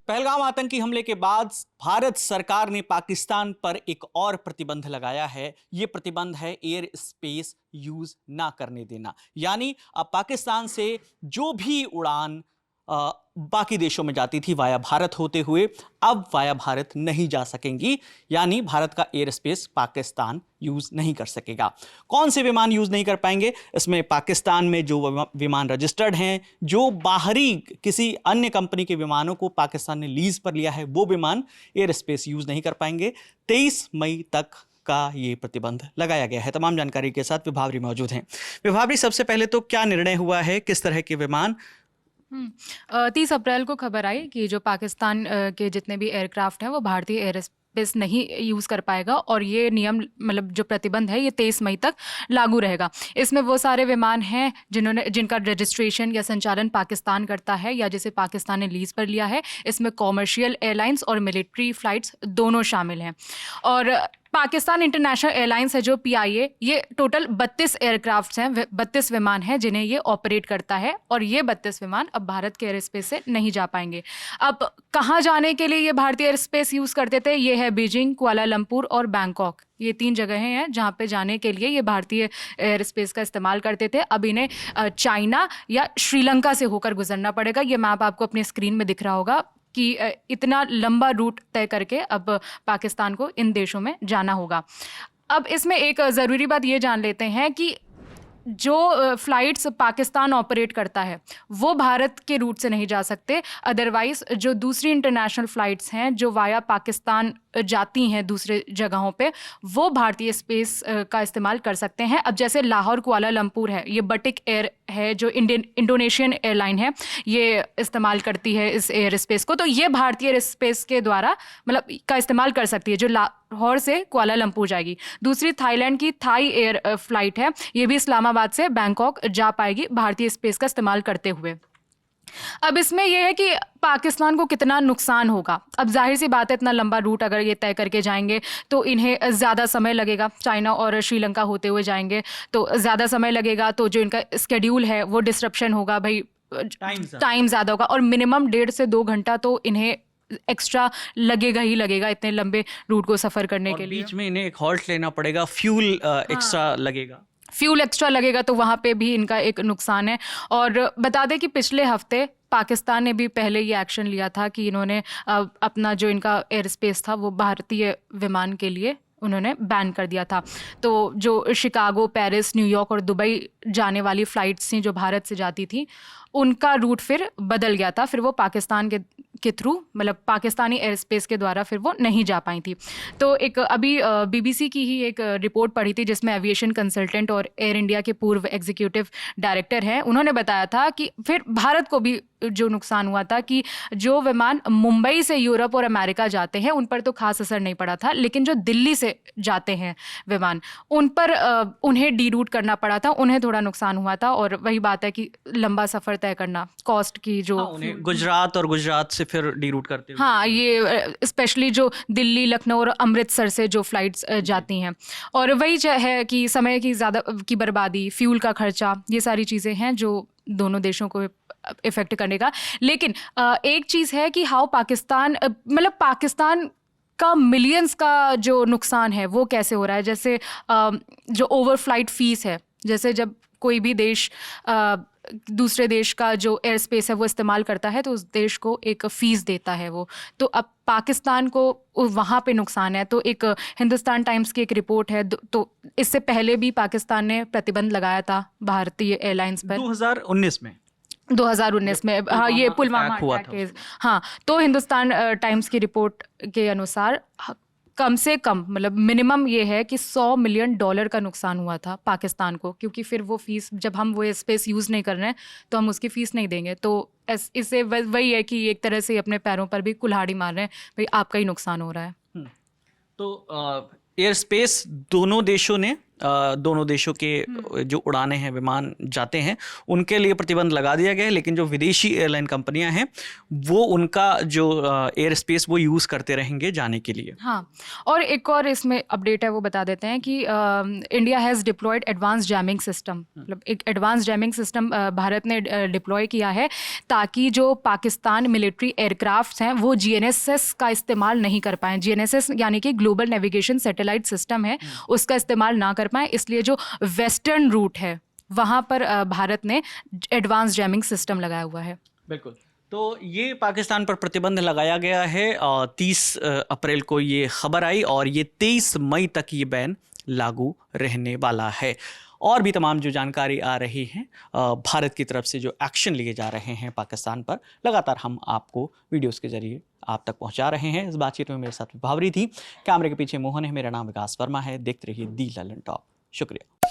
पहलगाम आतंकी हमले के बाद भारत सरकार ने पाकिस्तान पर एक और प्रतिबंध लगाया है। यह प्रतिबंध है एयर स्पेस यूज ना करने देना। यानी अब पाकिस्तान से जो भी उड़ान बाकी देशों में जाती थी वाया भारत होते हुए, अब वाया भारत नहीं जा सकेंगी। यानी भारत का एयर स्पेस पाकिस्तान यूज नहीं कर सकेगा। कौन से विमान यूज नहीं कर पाएंगे? इसमें पाकिस्तान में जो विमान रजिस्टर्ड हैं, जो बाहरी किसी अन्य कंपनी के विमानों को पाकिस्तान ने लीज पर लिया है, वो विमान एयर स्पेस यूज नहीं कर पाएंगे। 23 मई तक का ये प्रतिबंध लगाया गया है। तमाम जानकारी के साथ विभावरी मौजूद हैं। विभावरी, सबसे पहले तो क्या निर्णय हुआ है, किस तरह के विमान? 30 अप्रैल को खबर आई कि जो पाकिस्तान के जितने भी एयरक्राफ्ट हैं वो भारतीय एयर स्पेस नहीं यूज़ कर पाएगा, और ये नियम मतलब जो प्रतिबंध है ये 23 मई तक लागू रहेगा। इसमें वो सारे विमान हैं जिनका रजिस्ट्रेशन या संचालन पाकिस्तान करता है या जिसे पाकिस्तान ने लीज पर लिया है। इसमें कॉमर्शियल एयरलाइंस और मिलिट्री फ्लाइट्स दोनों शामिल हैं। और पाकिस्तान इंटरनेशनल एयरलाइंस है जो PIA, ये टोटल 32 एयरक्राफ्ट्स हैं, 32 विमान हैं जिन्हें ये ऑपरेट करता है, और ये 32 विमान अब भारत के एयर स्पेस से नहीं जा पाएंगे। अब कहाँ जाने के लिए ये भारतीय एयर स्पेस यूज़ करते थे? ये है बीजिंग, कुआलालंपुर और बैंकॉक। ये 3 जगहें हैं जहाँ पे जाने के लिए ये भारतीय एयर स्पेस का इस्तेमाल करते थे। अब इन्हें चाइना या श्रीलंका से होकर गुजरना पड़ेगा। ये मैप आपको अपनी स्क्रीन में दिख रहा होगा कि इतना लंबा रूट तय करके अब पाकिस्तान को इन देशों में जाना होगा। अब इसमें एक ज़रूरी बात ये जान लेते हैं कि जो फ़्लाइट्स पाकिस्तान ऑपरेट करता है वो भारत के रूट से नहीं जा सकते। अदरवाइज़ जो दूसरी इंटरनेशनल फ़्लाइट्स हैं जो वाया पाकिस्तान जाती हैं दूसरे जगहों पे, वो भारतीय स्पेस का इस्तेमाल कर सकते हैं। अब जैसे लाहौर कुआलालंपुर है, ये बटिक एयर है जो इंडोनेशियन एयरलाइन है, ये इस्तेमाल करती है इस एयर स्पेस को। तो ये भारतीय एयर स्पेस के द्वारा मतलब का इस्तेमाल कर सकती है जो लाहौर से कुआलालंपुर जाएगी। दूसरी थाईलैंड की थाई एयर फ्लाइट है, ये भी इस्लामाबाद से बैंकॉक जा पाएगी भारतीय स्पेस का इस्तेमाल करते हुए। अब इसमें यह है कि पाकिस्तान को कितना नुकसान होगा। अब जाहिर सी बात है, इतना लंबा रूट अगर ये तय करके जाएंगे तो इन्हें ज़्यादा समय लगेगा। चाइना और श्रीलंका होते हुए जाएंगे तो ज़्यादा समय लगेगा, तो जो इनका स्केड्यूल है वो डिसरप्शन होगा, भाई टाइम ज़्यादा होगा, और मिनिमम 1.5 से 2 घंटा तो इन्हें एक्स्ट्रा लगेगा ही लगेगा इतने लंबे रूट को सफ़र करने के लिए। बीच में इन्हें एक हॉल्ट लेना पड़ेगा, फ्यूल एक्स्ट्रा लगेगा। फ्यूल एक्स्ट्रा लगेगा तो वहाँ पे भी इनका एक नुकसान है। और बता दें कि पिछले हफ्ते पाकिस्तान ने भी पहले ये एक्शन लिया था कि इन्होंने अपना जो इनका एयर स्पेस था वो भारतीय विमान के लिए उन्होंने बैन कर दिया था। तो जो शिकागो, पेरिस, न्यूयॉर्क और दुबई जाने वाली फ़्लाइट्स थी जो भारत से जाती थी, उनका रूट फिर बदल गया था। फिर वो पाकिस्तान के थ्रू मतलब पाकिस्तानी एयर स्पेस के द्वारा फिर वो नहीं जा पाई थी। तो एक अभी BBC की ही एक रिपोर्ट पढ़ी थी जिसमें एविएशन कंसल्टेंट और एयर इंडिया के पूर्व एग्जीक्यूटिव डायरेक्टर हैं, उन्होंने बताया था कि फिर भारत को भी जो नुकसान हुआ था कि जो विमान मुंबई से यूरोप और अमेरिका जाते हैं उन पर तो खास असर नहीं पड़ा था, लेकिन जो दिल्ली से जाते हैं विमान उन पर उन्हें डी रूट करना पड़ा था, उन्हें थोड़ा नुकसान हुआ था। और वही बात है कि लंबा सफ़र तय करना, कॉस्ट की जो उन्हें गुजरात से फिर डी रूट करते हुए, हाँ, ये स्पेशली जो दिल्ली, लखनऊ और अमृतसर से जो फ्लाइट्स जाती हैं। और वही है कि समय की ज़्यादा की बर्बादी, फ्यूल का खर्चा, ये सारी चीज़ें हैं जो दोनों देशों को इफ़ेक्ट करने का। लेकिन एक चीज़ है कि हाउ पाकिस्तान मतलब पाकिस्तान का मिलियंस का जो नुकसान है वो कैसे हो रहा है। जैसे जो ओवर फ्लाइट फ़ीस है, जैसे जब कोई भी देश दूसरे देश का जो एयर स्पेस है वो इस्तेमाल करता है तो उस देश को एक फ़ीस देता है वो। तो अब पाकिस्तान को वहाँ पे नुकसान है। तो एक हिंदुस्तान टाइम्स की एक रिपोर्ट है, तो इससे पहले भी पाकिस्तान ने प्रतिबंध लगाया था भारतीय एयरलाइंस पर 2019 में। हाँ, ये पुलवामा अटैक केस। हाँ, तो हिंदुस्तान टाइम्स की रिपोर्ट के अनुसार कम से कम मतलब मिनिमम ये है कि $100 मिलियन का नुकसान हुआ था पाकिस्तान को, क्योंकि फिर वो फ़ीस जब हम वो स्पेस यूज़ नहीं कर रहे हैं तो हम उसकी फ़ीस नहीं देंगे। तो इससे वही है कि एक तरह से अपने पैरों पर भी कुल्हाड़ी मार रहे हैं, भाई आपका ही नुकसान हो रहा है। तो एयर स्पेस दोनों देशों ने दोनों देशों के जो उड़ानें हैं, विमान जाते हैं, उनके लिए प्रतिबंध लगा दिया गया है। लेकिन जो विदेशी एयरलाइन कंपनियां हैं वो उनका जो एयर स्पेस वो यूज़ करते रहेंगे जाने के लिए। हाँ, और एक और इसमें अपडेट है वो बता देते हैं कि India has deployed advance jamming system, मतलब एक एडवांस जैमिंग सिस्टम भारत ने डिप्लॉय किया है ताकि जो पाकिस्तान मिलिट्री एयरक्राफ्ट्स हैं वो जीएनएसएस का इस्तेमाल नहीं कर पाएँ। जीएनएसएस यानी कि ग्लोबल नेविगेशन सैटेलाइट सिस्टम है, उसका इस्तेमाल ना कर पाएँ, इसलिए जो वेस्टर्न रूट है वहाँ पर भारत ने एडवांस जैमिंग सिस्टम लगाया हुआ है। बिल्कुल। तो ये पाकिस्तान पर प्रतिबंध लगाया गया है। 30 अप्रैल को ये खबर आई और ये 23 मई तक ये बैन लागू रहने वाला है। और भी तमाम जो जानकारी आ रही है भारत की तरफ से जो एक्शन लिए जा रहे हैं पाकिस्तान पर, लगातार हम आपको वीडियोस के जरिए आप तक पहुंचा रहे हैं। इस बातचीत में मेरे साथ विभावरी थी, कैमरे के पीछे मोहन है, मेरा नाम विकास वर्मा है। देखते रहिए दी ललन टॉप। शुक्रिया।